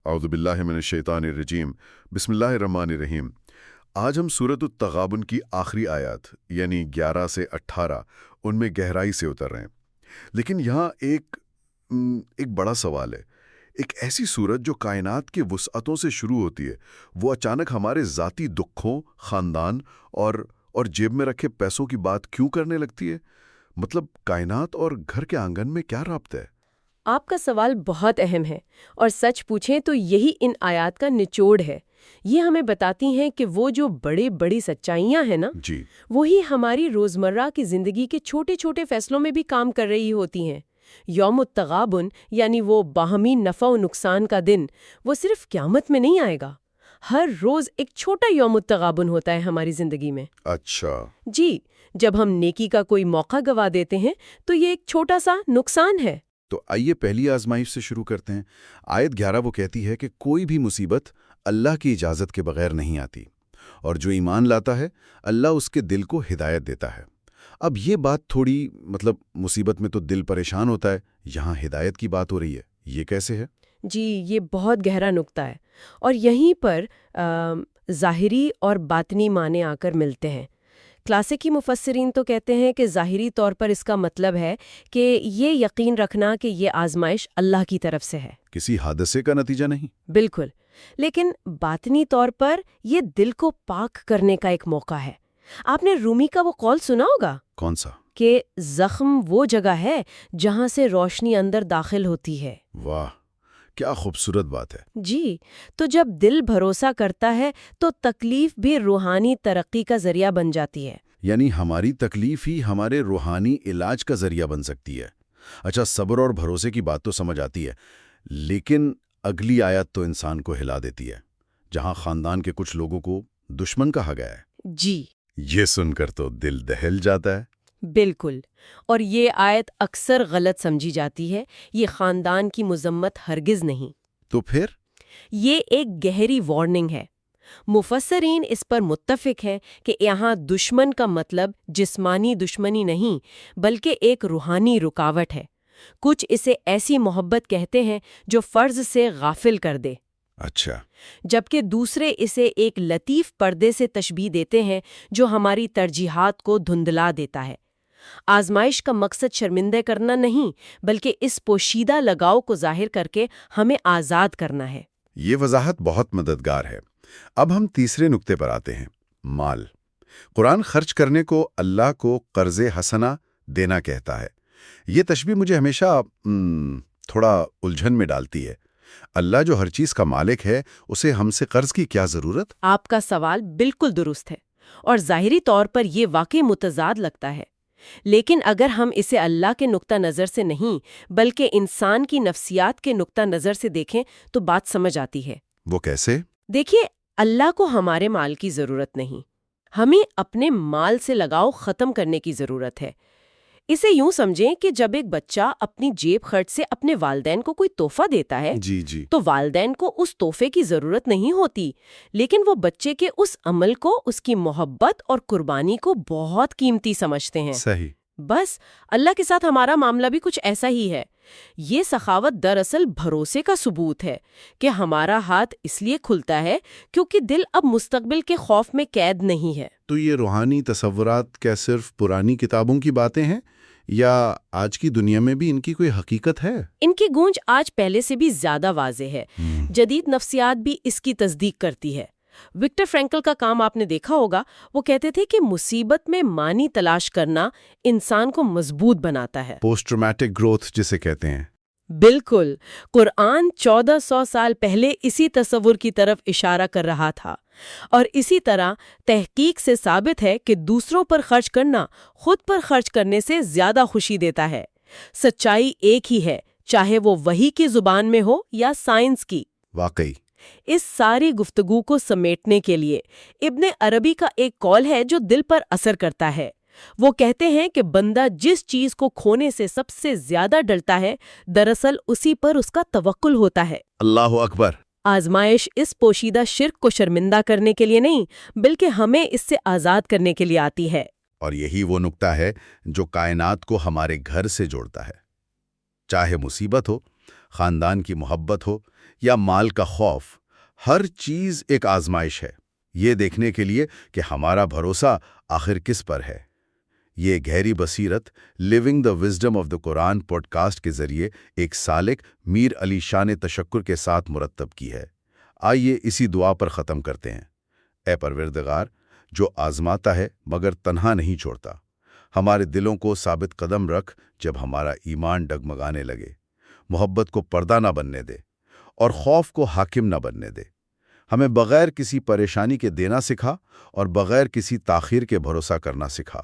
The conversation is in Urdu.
اعوذ باللہ من الشیطان الرجیم بسم اللہ الرحمن الرحیم۔ آج ہم سورۃ التغابن کی آخری آیات یعنی 11 سے 18 ان میں گہرائی سے اتر رہے ہیں۔ لیکن یہاں ایک بڑا سوال ہے۔ ایک ایسی سورت جو کائنات کے وسعتوں سے شروع ہوتی ہے، وہ اچانک ہمارے ذاتی دکھوں، خاندان اور جیب میں رکھے پیسوں کی بات کیوں کرنے لگتی ہے؟ مطلب کائنات اور گھر کے آنگن میں کیا رابطہ ہے؟ آپ کا سوال بہت اہم ہے، اور سچ پوچھیں تو یہی ان آیات کا نچوڑ ہے۔ یہ ہمیں بتاتی ہیں کہ وہ جو بڑی سچائیاں ہیں نا، جی، وہی ہماری روزمرہ کی زندگی کے چھوٹے چھوٹے فیصلوں میں بھی کام کر رہی ہوتی ہیں۔ یوم التغابن یعنی وہ باہمی نفع و نقصان کا دن، وہ صرف قیامت میں نہیں آئے گا۔ ہر روز ایک چھوٹا یوم التغابن ہوتا ہے ہماری زندگی میں۔ اچھا، جی، جب ہم نیکی کا کوئی موقع گوا دیتے ہیں تو یہ ایک چھوٹا سا نقصان ہے۔ تو آئیے پہلی آزمائش سے شروع کرتے ہیں۔ آیت 11 وہ کہتی ہے کہ کوئی بھی مصیبت اللہ کی اجازت کے بغیر نہیں آتی، اور جو ایمان لاتا ہے اللہ اس کے دل کو ہدایت دیتا ہے۔ اب یہ بات تھوڑی مصیبت میں تو دل پریشان ہوتا ہے، یہاں ہدایت کی بات ہو رہی ہے، یہ کیسے ہے؟ جی، یہ بہت گہرا نقطہ ہے، اور یہیں پر ظاہری اور باطنی معنی آ کر ملتے ہیں۔ کلاسیکی مفسرین تو کہتے ہیں کہ ظاہری طور پر اس کا مطلب ہے کہ یہ یقین رکھنا کہ یہ آزمائش اللہ کی طرف سے ہے، کسی حادثے کا نتیجہ نہیں۔ بالکل۔ لیکن باطنی طور پر یہ دل کو پاک کرنے کا ایک موقع ہے۔ آپ نے رومی کا وہ قول سنا ہوگا کون سا؟ کہ زخم وہ جگہ ہے جہاں سے روشنی اندر داخل ہوتی ہے۔ واہ، کیا خوبصورت بات ہے۔ جی، تو جب دل بھروسہ کرتا ہے تو تکلیف بھی روحانی ترقی کا ذریعہ بن جاتی ہے۔ یعنی ہماری تکلیف ہی ہمارے روحانی علاج کا ذریعہ بن سکتی ہے۔ اچھا، صبر اور بھروسے کی بات تو سمجھ آتی ہے، لیکن اگلی آیت تو انسان کو ہلا دیتی ہے، جہاں خاندان کے کچھ لوگوں کو دشمن کہا گیا ہے۔ جی، یہ سن کر تو دل دہل جاتا ہے۔ بالکل، اور یہ آیت اکثر غلط سمجھی جاتی ہے۔ یہ خاندان کی مذمت ہرگز نہیں، تو پھر یہ ایک گہری وارننگ ہے۔ مفسرین اس پر متفق ہیں کہ یہاں دشمن کا مطلب جسمانی دشمنی نہیں، بلکہ ایک روحانی رکاوٹ ہے۔ کچھ اسے ایسی محبت کہتے ہیں جو فرض سے غافل کر دے، اچھا، جبکہ دوسرے اسے ایک لطیف پردے سے تشبیہ دیتے ہیں جو ہماری ترجیحات کو دھندلا دیتا ہے۔ آزمائش کا مقصد شرمندہ کرنا نہیں، بلکہ اس پوشیدہ لگاؤ کو ظاہر کر کے ہمیں آزاد کرنا ہے۔ یہ وضاحت بہت مددگار ہے۔ اب ہم تیسرے نقطے پر آتے ہیں، مال۔ قرآن خرچ کرنے کو اللہ کو قرض حسنہ دینا کہتا ہے۔ یہ تشبیہ مجھے ہمیشہ تھوڑا الجھن میں ڈالتی ہے۔ اللہ جو ہر چیز کا مالک ہے، اسے ہم سے قرض کی کیا ضرورت؟ آپ کا سوال بالکل درست ہے، اور ظاہری طور پر یہ واقعی متضاد لگتا ہے۔ لیکن اگر ہم اسے اللہ کے نقطہ نظر سے نہیں بلکہ انسان کی نفسیات کے نقطہ نظر سے دیکھیں تو بات سمجھ آتی ہے۔ وہ کیسے؟ دیکھیے، اللہ کو ہمارے مال کی ضرورت نہیں، ہمیں اپنے مال سے لگاؤ ختم کرنے کی ضرورت ہے۔ اسے یوں سمجھیں کہ جب ایک بچہ اپنی جیب خرچ سے اپنے والدین کو کوئی تحفہ دیتا ہے جی، تو والدین کو اس تحفے کی ضرورت نہیں ہوتی، لیکن وہ بچے کے اس عمل کو، اس کی محبت اور قربانی کو بہت قیمتی سمجھتے ہیں۔ صحیح۔ بس اللہ کے ساتھ ہمارا معاملہ بھی کچھ ایسا ہی ہے۔ یہ سخاوت دراصل بھروسے کا ثبوت ہے کہ ہمارا ہاتھ اس لیے کھلتا ہے کیونکہ دل اب مستقبل کے خوف میں قید نہیں ہے۔ تو یہ روحانی تصورات کیا صرف پرانی کتابوں کی باتیں ہیں، یا آج کی دنیا میں بھی ان کی کوئی حقیقت ہے؟ ان کی گونج آج پہلے سے بھی زیادہ واضح ہے۔ جدید نفسیات بھی اس کی تصدیق کرتی ہے۔ وکٹر فرینکل کا کام آپ نے دیکھا ہوگا، وہ کہتے تھے کہ مصیبت میں معنی تلاش کرنا انسان کو مضبوط بناتا ہے۔ پوسٹ ٹرامیٹک گروتھ جسے کہتے ہیں۔ بالکل، قرآن 1400 سال پہلے اسی تصور کی طرف اشارہ کر رہا تھا، اور اسی طرح تحقیق سے ثابت ہے کہ دوسروں پر خرچ کرنا خود پر خرچ کرنے سے زیادہ خوشی دیتا ہے۔ سچائی ایک ہی ہے، چاہے وہ وحی کی زبان میں ہو یا سائنس کی۔ واقعی۔ اس ساری گفتگو کو سمیٹنے کے لیے ابن عربی کا ایک قول ہے جو دل پر اثر کرتا ہے۔ وہ کہتے ہیں کہ بندہ جس چیز کو کھونے سے سب سے زیادہ ڈرتا ہے، دراصل اسی پر اس کا توکل ہوتا ہے۔ اللہ اکبر۔ آزمائش اس پوشیدہ شرک کو شرمندہ کرنے کے لیے نہیں، بلکہ ہمیں اس سے آزاد کرنے کے لیے آتی ہے۔ اور یہی وہ نقطہ ہے جو کائنات کو ہمارے گھر سے جوڑتا ہے۔ چاہے مصیبت ہو، خاندان کی محبت ہو یا مال کا خوف، ہر چیز ایک آزمائش ہے، یہ دیکھنے کے لیے کہ ہمارا بھروسہ آخر کس پر ہے۔ یہ گہری بصیرت living the wisdom of the Quran podcast کے ذریعے ایک سالک میر علی شاہ نے تشکر کے ساتھ مرتب کی ہے۔ آئیے اسی دعا پر ختم کرتے ہیں۔ اے پروردگار، جو آزماتا ہے مگر تنہا نہیں چھوڑتا، ہمارے دلوں کو ثابت قدم رکھ جب ہمارا ایمان ڈگمگانے لگے، محبت کو پردہ نہ بننے دے اور خوف کو حاکم نہ بننے دے۔ ہمیں بغیر کسی پریشانی کے دینا سکھا اور بغیر کسی تاخیر کے بھروسہ کرنا سکھا۔